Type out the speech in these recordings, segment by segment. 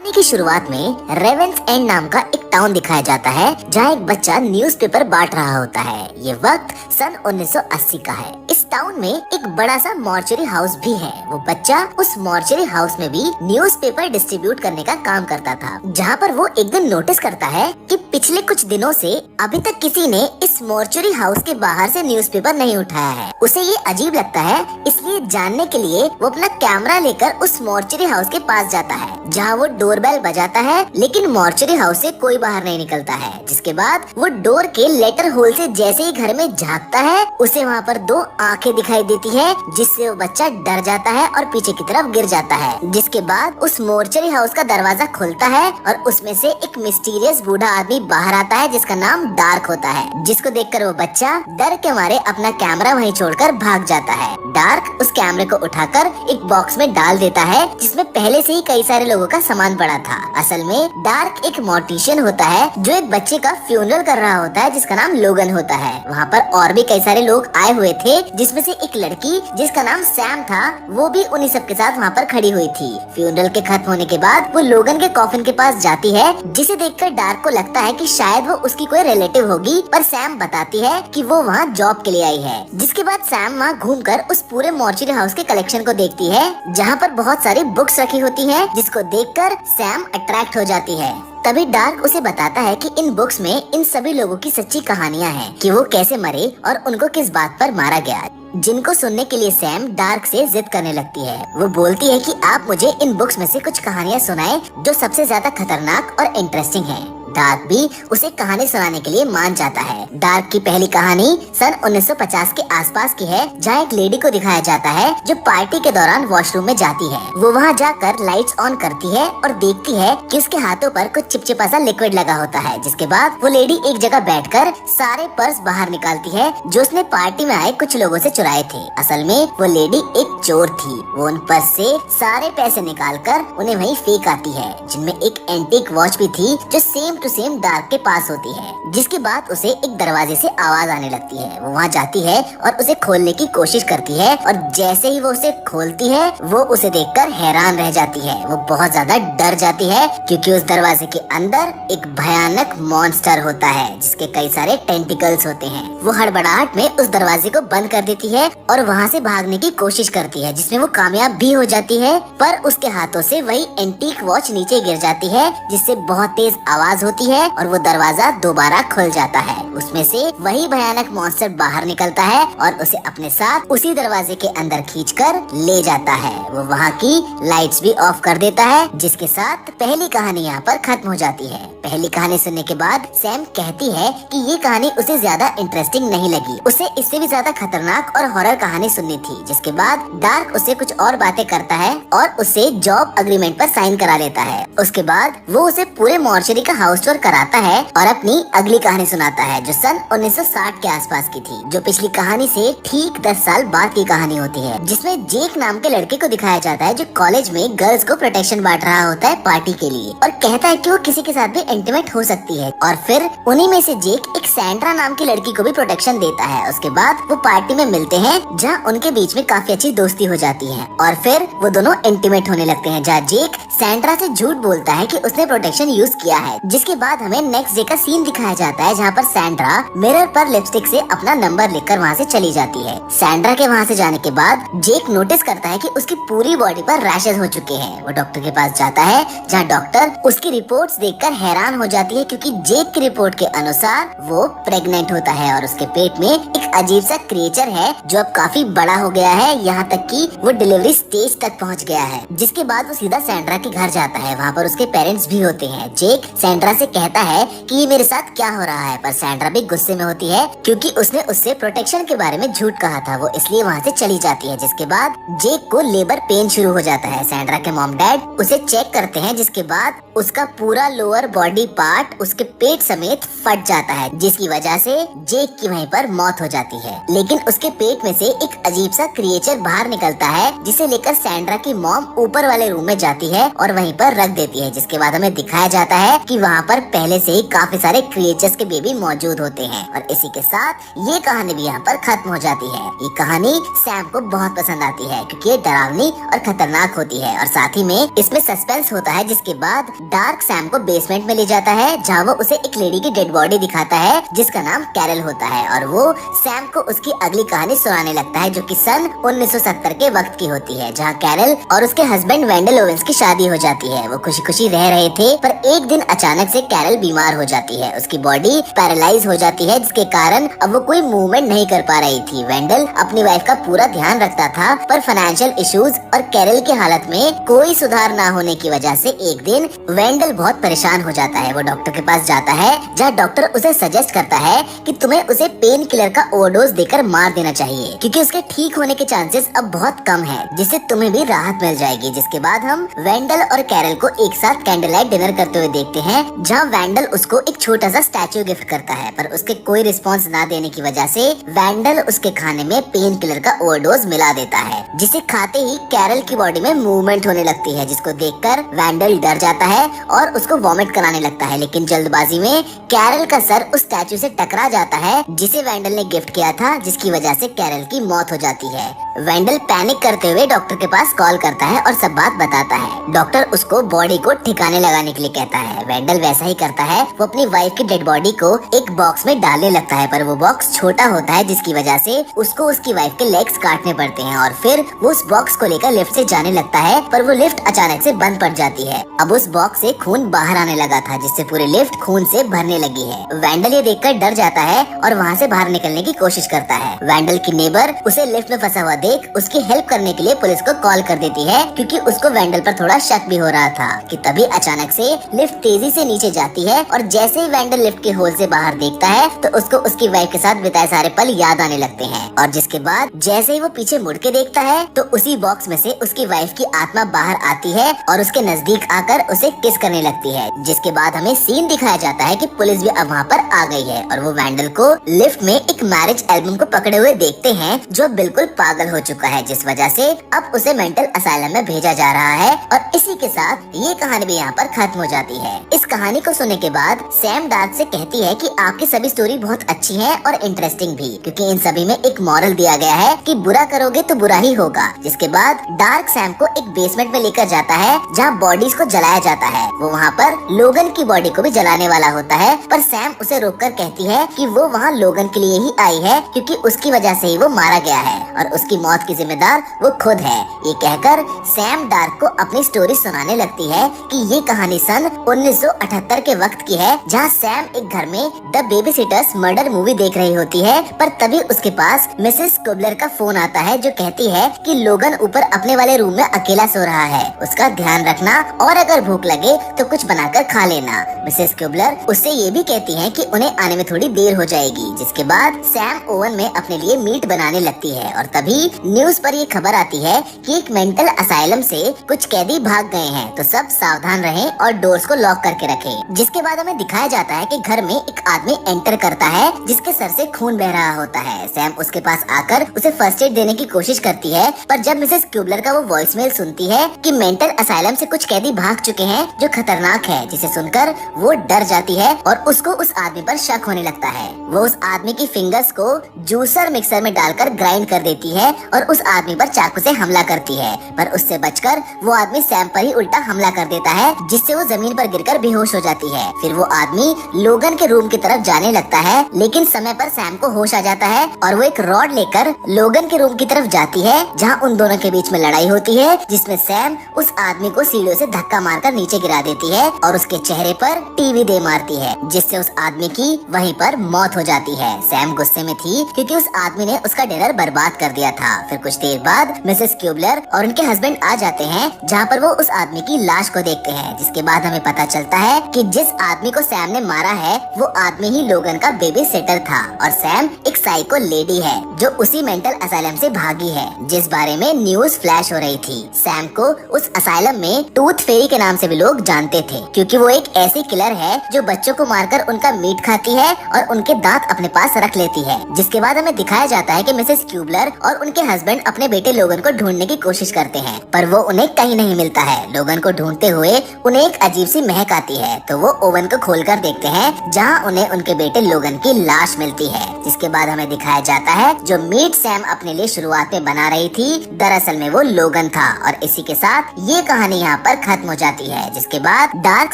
कहानी की शुरुआत में रेवेंस एंड नाम का एक टाउन दिखाया जाता है जहाँ एक बच्चा न्यूज़पेपर बांट रहा होता है। ये वक्त सन 1980 का है। इस टाउन में एक बड़ा सा मॉर्चरी हाउस भी है। वो बच्चा उस मॉर्चरी हाउस में भी न्यूज़पेपर डिस्ट्रीब्यूट करने का काम करता था, जहाँ पर वो एक दिन नोटिस करता है कि पिछले कुछ दिनों से अभी तक किसी ने इस मॉर्चरी हाउस के बाहर से न्यूज़पेपर नहीं उठाया है। उसे ये अजीब लगता है, इसलिए जानने के लिए वो अपना कैमरा लेकर उस मॉर्चरी हाउस के पास जाता है, जहाँ वो डोरबेल बजाता है, लेकिन मॉर्चरी हाउस से कोई बाहर नहीं निकलता है। जिसके बाद वो डोर के लेटर होल से जैसे ही घर में झांकता है, उसे वहाँ पर दो आंखें दिखाई देती है, जिससे वो बच्चा डर जाता है और पीछे की तरफ गिर जाता है। जिसके बाद उस मॉर्चरी हाउस का दरवाजा खुलता है और उसमें से एक मिस्टीरियस बूढ़ा आदमी बाहर आता है, जिसका नाम डार्क होता है। जिसको देखकर वो बच्चा डर के मारे अपना कैमरा वहीं छोड़कर भाग जाता है। डार्क उस कैमरे को उठाकर एक बॉक्स में डाल देता है, जिसमें पहले से ही कई सारे लोगों का सामान पड़ा था। असल में डार्क एक मॉर्टिशियन होता है जो एक बच्चे का फ्यूनरल कर रहा होता है, जिसका नाम लोगन होता है। वहाँ पर और भी कई सारे लोग आए हुए थे, जिसमें से एक लड़की जिसका नाम सैम था, वो भी उन्हीं सब के साथ वहाँ पर खड़ी हुई थी। फ्यूनरल के खत्म होने के बाद वो लोगन के कॉफिन के पास जाती है, जिसे देखकर डार्क को लगता है कि शायद वो उसकी कोई रिलेटिव होगी, पर सैम बताती है कि वो वहाँ जॉब के लिए आई है। जिसके बाद सैम वहाँ घूमकर उस पूरे मॉर्चरी हाउस के कलेक्शन को देखती है, जहाँ पर बहुत सारी बुक्स रखी होती हैं, जिसको देखकर सैम अट्रैक्ट हो जाती है। तभी डार्क उसे बताता है कि इन बुक्स में इन सभी लोगों की सच्ची कहानियां हैं कि वो कैसे मरे और उनको किस बात पर मारा गया, जिनको सुनने के लिए सैम डार्क से जिद करने लगती है। वो बोलती है कि आप मुझे इन बुक्स में से कुछ कहानियां सुनाएं जो सबसे ज्यादा खतरनाक और इंटरेस्टिंग हैं। डार्क भी उसे कहानी सुनाने के लिए मान जाता है। डार्क की पहली कहानी सन 1950 के आसपास की है, जहाँ एक लेडी को दिखाया जाता है जो पार्टी के दौरान वॉशरूम में जाती है। वो वहाँ जाकर लाइट्स ऑन करती है और देखती है कि उसके हाथों पर कुछ चिपचिपा सा लिक्विड लगा होता है। जिसके बाद वो लेडी एक जगह बैठकर सारे पर्स बाहर निकालती है जो उसने पार्टी में आए कुछ लोगों से चुराए थे। असल में वो लेडी एक चोर थी। वो उन पर्स से सारे पैसे निकालकर उन्हें वहीं फेंक आती है, जिनमें एक एंटीक वॉच भी थी जो सेम टू सेम डार्क के पास होती है। जिसके बाद उसे एक दरवाजे से आवाज आने लगती है। वो वहाँ जाती है और उसे खोलने की कोशिश करती है, और जैसे ही वो उसे खोलती है, वो उसे देखकर हैरान रह जाती है। वो बहुत ज्यादा डर जाती है, क्योंकि उस दरवाजे के अंदर एक भयानक मॉन्स्टर होता है, जिसके कई सारे टेंटिकल्स होते हैं। वो हड़बड़ाहट में उस दरवाजे को बंद कर देती है और वहाँ से भागने की कोशिश करती है, जिसमें वो कामयाब भी हो जाती है, पर उसके हाथों से वही एंटीक वॉच नीचे गिर जाती है, जिससे बहुत तेज आवाज होती है और वो दरवाजा दोबारा खुल जाता है। उसमें से वही भयानक मॉन्स्टर बाहर निकलता है और उसे अपने साथ उसी दरवाजे के अंदर खींचकर ले जाता है। वो वहाँ की लाइट्स भी ऑफ कर देता है, जिसके साथ पहली कहानी यहाँ पर खत्म हो जाती है। पहली कहानी सुनने के बाद सैम कहती है कि ये कहानी उसे ज्यादा इंटरेस्टिंग नहीं लगी, उसे इससे भी ज्यादा खतरनाक और हॉरर कहानी सुननी थी। जिसके बाद डार्क उसे कुछ और बातें करता है और उसे जॉब अग्रीमेंट पर साइन करा लेता है। उसके बाद वो उसे पूरे मॉर्चरी का हाउस टूर कराता है और अपनी अगली कहानी सुनाता है, जो सन 1960 के आसपास की थी, जो पिछली कहानी से ठीक 10 साल बाद की कहानी होती है। जिसमें जेक नाम के लड़के को दिखाया जाता है, जो कॉलेज में गर्ल्स को प्रोटेक्शन बांट रहा होता है पार्टी के लिए, और कहता है कि वो किसी के साथ भी इंटीमेट हो सकती है। और फिर उन्हीं में से जेक एक सैंड्रा नाम की लड़की को भी प्रोटेक्शन देता है। उसके बाद वो पार्टी में मिलते हैं, जहाँ उनके बीच में काफी अच्छी दोस्ती हो जाती है, और फिर वो दोनों इंटीमेट होने लगते हैं, जहाँ जेक सैंड्रा से झूठ बोलता है कि उसने प्रोटेक्शन यूज किया है। जिसके बाद हमें नेक्स्ट डे का सीन दिखाया जाता है, जहाँ पर सैंड्रा मिरर पर लिपस्टिक से अपना नंबर लिखकर वहाँ से चली जाती है। सैंड्रा के वहाँ से जाने के बाद जेक नोटिस करता है कि उसकी पूरी बॉडी पर रैशेज हो चुके हैं। वो डॉक्टर के पास जाता है, जहाँ डॉक्टर उसकी रिपोर्ट्स देखकर हैरान हो जाती है, क्योंकि जेक की रिपोर्ट के अनुसार वो प्रेग्नेंट होता है और उसके पेट में एक अजीब सा क्रिएचर है, जो अब काफी बड़ा हो गया है, यहाँ तक कि वो डिलीवरी स्टेज तक पहुँच गया है। जिसके बाद वो सीधा सैंड्रा के घर जाता है। वहाँ पर उसके पेरेंट्स भी होते हैं। जेक सैंड्रा से कहता है कि ये मेरे साथ क्या हो रहा है, पर सैंड्रा भी गुस्से में होती है, क्योंकि उसने उससे प्रोटेक्शन के बारे में झूठ कहा था। वो इसलिए वहाँ से चली जाती है। जिसके बाद जेक को लेबर पेन शुरू हो जाता है। सैंड्रा के मॉम डैड उसे चेक करते हैं, जिसके बाद उसका पूरा लोअर बॉडी पार्ट उसके पेट समेत फट जाता है, जिसकी वजह से जेक की वहीं पर मौत हो जाती है। लेकिन उसके पेट में से एक अजीब सा क्रिएचर बाहर निकलता है, जिसे लेकर सैंड्रा की मॉम ऊपर वाले रूम में जाती है और वहीं पर रख देती है। जिसके बाद हमें दिखाया जाता है कि वहाँ पर पहले से ही काफी सारे क्रिएचर्स के बेबी मौजूद होते हैं। और इसी के साथ ये कहानी भी यहाँ पर खत्म हो जाती है। ये कहानी सैम को बहुत पसंद आती है क्योंकि ये डरावनी और खतरनाक होती है और साथ ही में इसमें सस्पेंस होता है। जिसके बाद डार्क सैम को बेसमेंट में ले जाता है जहाँ वो उसे एक लेडी की डेड बॉडी दिखाता है जिसका नाम कैरल होता है और वो सैम को उसकी अगली कहानी सुनाने लगता है जो कि सन 1970 के वक्त की होती है, जहाँ कैरल और उसके हस्बैंड वेंडल ओवेंस की शादी हो जाती है। वो खुशी खुशी रह रहे थे पर एक दिन अचानक से कैरल बीमार हो जाती है। उसकी बॉडी पैरालाइज हो जाती है जिसके कारण अब वो कोई मूवमेंट नहीं कर पा रही थी। वेंडल अपनी वाइफ का पूरा ध्यान रखता था पर फाइनेंशियल इश्यूज और कैरल की हालत में कोई सुधार ना होने की वजह से एक दिन वेंडल बहुत परेशान हो जाता है। वो डॉक्टर के पास जाता है जहाँ डॉक्टर उसे सजेस्ट करता है कि तुम्हें उसे पेन किलर का ओवरडोज देकर मार देना चाहिए क्योंकि उसके ठीक होने के चांसेस अब बहुत कम है, जिससे तुम्हें भी राहत मिल जाएगी। जिसके बाद हम वेंडल और कैरल को एक साथ कैंडल लाइट डिनर करते हुए देखते हैं जहाँ वेंडल उसको एक छोटा सा स्टैचू गिफ्ट करता है पर उसके कोई रिस्पॉन्स ना देने की वजह से वेंडल उसके खाने में पेन किलर का ओवरडोज मिला देता है, जिसे खाते ही कैरल की बॉडी में मूवमेंट होने लगती है जिसको देखकर वेंडल डर जाता है और उसको वॉमिट कराने लगता है। लेकिन जल्दबाजी में कैरल का सर उस स्टैचू से टकरा जाता है जिसे वेंडल ने गिफ्ट किया था, जिसकी वजह से कैरल की मौत हो जाती है। वेंडल पैनिक करते हुए डॉक्टर के पास कॉल करता है और सब बात बताता है। डॉक्टर उसको बॉडी को ठिकाने लगाने के लिए कहता है। वेंडल वैसा ही करता है। वो अपनी वाइफ की डेड बॉडी को एक बॉक्स में डालने लगता है पर वो बॉक्स छोटा होता है जिसकी वजह से उसको उसकी वाइफ के लेग्स काटने पड़ते हैं और फिर वो उस बॉक्स को लेकर लिफ्ट से जाने लगता है पर वो लिफ्ट अचानक से बंद पड़ जाती है। अब उस बॉक्स से खून बाहर आने लगा था जिससे पूरी लिफ्ट खून से भरने लगी है। वेंडल ये देखकर डर जाता है और वहाँ से बाहर निकलने की कोशिश करता है। वेंडल की नेबर उसे लिफ्ट में फंसा हुआ देख उसकी हेल्प करने के लिए पुलिस को कॉल कर देती है क्योंकि उसको वेंडल पर थोड़ा शक भी हो रहा था कि तभी अचानक से लिफ्ट तेजी से नीचे जाती है और जैसे ही वेंडल लिफ्ट के होल से बाहर देखता है तो उसको उसकी वाइफ के साथ बिताए सारे पल याद आने लगते हैं। और जिसके बाद जैसे ही वो पीछे मुड़ के देखता है तो उसी बॉक्स में से उसकी वाइफ की आत्मा बाहर आती है और उसके नजदीक आकर उसे किस करने लगती है। जिसके बाद हमें सीन दिखाया जाता है कि पुलिस भी अब वहाँ पर आ गई है और वो वेंडल को लिफ्ट में एक मैरिज एल्बम को पकड़े हुए देखते हैं जो बिल्कुल पागल हो चुका है, जिस वजह से अब उसे मेंटल असाइलम में भेजा जा रहा है। और इसी के साथ ये कहानी भी यहाँ पर खत्म हो जाती है। इस कहानी को सुनने के बाद सैम डार्क से कहती है कि आपकी सभी स्टोरी बहुत अच्छी है और इंटरेस्टिंग भी, क्योंकि इन सभी में एक मॉरल दिया गया है कि बुरा करोगे तो बुरा ही होगा। जिसके बाद डार्क सैम को एक बेसमेंट में लेकर जाता है जहाँ बॉडीज को जलाया जाता है। वो वहाँ पर लोगन की बॉडी को भी जलाने वाला होता है पर सैम उसे रोककर कहती है कि वो वहाँ लोगन के लिए ही आई है क्योंकि उसकी वजह से ही वो मारा गया है और उसकी मौत की जिम्मेदार वो खुद है। ये कहकर सैम डार्क को अपनी स्टोरी सुनाने लगती है कि ये कहानी सन 1978 के वक्त की है जहाँ सैम एक घर में the baby seaters murder movie देख रही होती है पर तभी उसके पास मिसेस कुबलर का फोन आता है जो कहती है कि लोगन ऊपर अपने वाले रूम में अकेला सो रहा है, उसका ध्यान रखना और अगर भूख लगे तो कुछ बनाकर खा लेना। मिसेस कुबलर उससे ये भी कहती है कि उन्हें आने में थोड़ी देर हो जाएगी। जिसके बाद सैम ओवन में अपने लिए मीट बनाने लगती है और तभी न्यूज पर ये खबर आती है कि एक मेंटल असाइलम से कुछ कैदी भाग गए हैं, तो सब सावधान रहें और डोर्स को लॉक करके रखें। जिसके बाद हमें दिखाया जाता है कि घर में एक आदमी एंटर करता है जिसके सर से खून बह रहा होता है। सैम उसके पास आकर उसे फर्स्ट एड देने की कोशिश करती है पर जब मिसेस क्यूबलर का वो वॉइसमेल सुनती है कि मेंटल असाइलम से कुछ कैदी भाग चुके हैं जो खतरनाक है, जिसे सुनकर वो डर जाती है और उसको उस आदमी पर शक होने लगता है। वो उस आदमी की फिंगर्स को जूसर मिक्सर में डालकर ग्राइंड कर देती है और उस आदमी पर चाकू से हमला करती है पर उससे बचकर वो आदमी सैम पर ही उल्टा हमला कर देता है जिससे वो जमीन पर गिरकर बेहोश हो जाती है। फिर वो आदमी लोगन के रूम की तरफ जाने लगता है लेकिन समय पर सैम को होश आ जाता है और वो एक रॉड लेकर लोगन के रूम की तरफ जाती है जहाँ उन दोनों के बीच में लड़ाई होती है जिसमें सैम उस आदमी को सीढ़ियों से धक्का मारकर नीचे गिरा देती है और उसके चेहरे पर टीवी दे मारती है जिससे उस आदमी की वहीं पर मौत हो जाती है। सैम गुस्से में थी क्योंकि उस आदमी ने उसका डिनर बर्बाद कर दिया था। फिर कुछ देर बाद मिसेस क्यूबलर और उनके हस्बैंड आ जाते हैं जहाँ पर वो उस आदमी की लाश को देखते हैं। जिसके बाद हमें पता चलता है कि जिस आदमी को सैम ने मारा है वो आदमी ही लोगन का बेबी सिटर था और सैम एक साइको लेडी है जो उसी मेंटल असाइलम से भागी है जिस बारे में न्यूज फ्लैश हो रही थी। सैम को उस असाइलम में टूथ फेरी के नाम से भी लोग जानते थे क्योंकि वो एक ऐसी किलर है जो बच्चों को मारकर उनका मीट खाती है और उनके दांत अपने पास रख लेती है। जिसके बाद हमें दिखाया जाता है कि मिसेस क्यूबलर और उनके हस्बैंड अपने बेटे लोगन को ढूंढने की कोशिश करते हैं, पर वो उन्हें कहीं नहीं मिलता है। लोगन को ढूंढते हुए उन्हें एक अजीब सी महक आती है, तो वो ओवन को खोलकर देखते हैं, जहां उन्हें उनके बेटे लोगन की लाश मिलती है। जिसके बाद हमें दिखाया जाता है जो मीट सैम अपने लिए शुरुआत में बना रही थी, दरअसल में वो लोगन था। और इसी के साथ ये कहानी यहाँ पर खत्म हो जाती है। जिसके बाद डार्क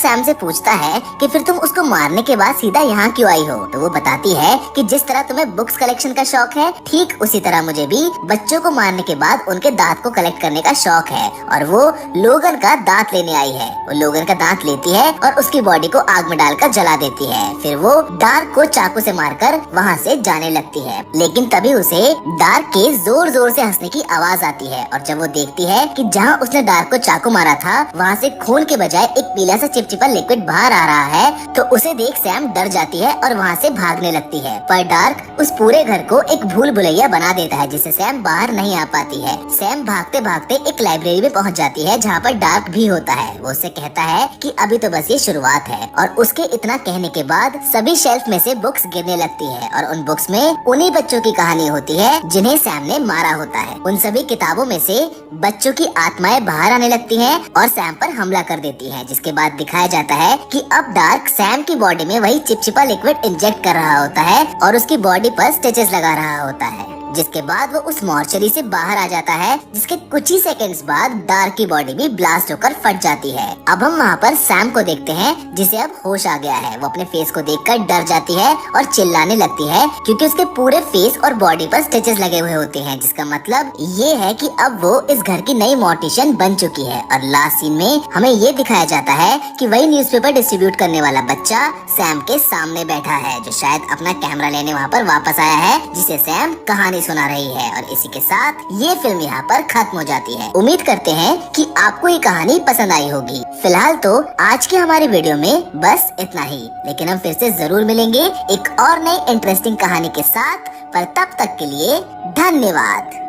सैम से पूछता है कि फिर तुम उसको मारने के बाद सीधा यहाँ क्यों आई हो? तो वो बताती है कि जिस तरह तुम्हें बुक्स कलेक्शन का शौक है, ठीक उसी तरह मुझे भी बच्चों को मारने के बाद उनके दांत को कलेक्ट करने का शौक है। और वो लोगन का दांत लेने आई है। वो लोगन का दांत लेती है और उसकी बॉडी को आग में डालकर जला देती है। फिर वो डार्क को चाकू से मारकर वहाँ से जाने लगती है। लेकिन तभी उसे डार्क के जोर जोर से हंसने की आवाज आती है, और जब वो देखती है कि जहाँ उसने डार्क को चाकू मारा था वहाँ से खून के बजाय एक पीला सा चिपचिपा लिक्विड बाहर आ रहा है, तो उसे देख सैम डर जाती है और वहाँ से भागने लगती है। पर डार्क उस पूरे घर को एक भूल भुलैया बना देता है, जिससे सैम बाहर नहीं आ पाती है। सैम भागते भागते एक लाइब्रेरी में पहुँच जाती है, जहाँ पर डार्क भी होता है। वो उससे कहता है कि अभी तो बस ये शुरुआत है। और उसके इतना कहने के बाद सभी शेल्फ में से बुक्स गिरने लगती है, और उन बुक्स में उन्हीं बच्चों की कहानी होती है जिन्हें सैम ने मारा होता है। उन सभी किताबों में से बच्चों की आत्माएं बाहर आने लगती हैं और सैम पर हमला कर देती हैं। जिसके बाद दिखाया जाता है कि अब डार्क सैम की बॉडी में वही चिपचिपा लिक्विड इंजेक्ट कर रहा होता है और उसकी बॉडी पर स्टिचेस लगा रहा होता है। जिसके बाद वो उस मॉर्चरी से बाहर आ जाता है, जिसके कुछ ही सेकंड्स बाद डार्क की बॉडी भी ब्लास्ट होकर फट जाती है। अब हम वहाँ पर सैम को देखते हैं, जिसे अब होश आ गया है। वो अपने फेस को देखकर डर जाती है और चिल्लाने लगती है, क्योंकि उसके पूरे फेस और बॉडी पर स्टिचेस लगे हुए होते हैं, जिसका मतलब ये है कि अब वो इस घर की नई मॉर्टिशियन बन चुकी है। और लास्ट सीन में हमें ये दिखाया जाता है कि वही न्यूज़पेपर डिस्ट्रीब्यूट करने वाला बच्चा सैम के सामने बैठा है, जो शायद अपना कैमरा लेने वहाँ पर वापस आया है, जिसे सैम कहानी सुना रही है। और इसी के साथ ये फिल्म यहाँ पर खत्म हो जाती है। उम्मीद करते हैं कि आपको ये कहानी पसंद आई होगी। फिलहाल तो आज के हमारे वीडियो में बस इतना ही, लेकिन हम फिर से जरूर मिलेंगे एक और नई इंटरेस्टिंग कहानी के साथ। पर तब तक के लिए धन्यवाद।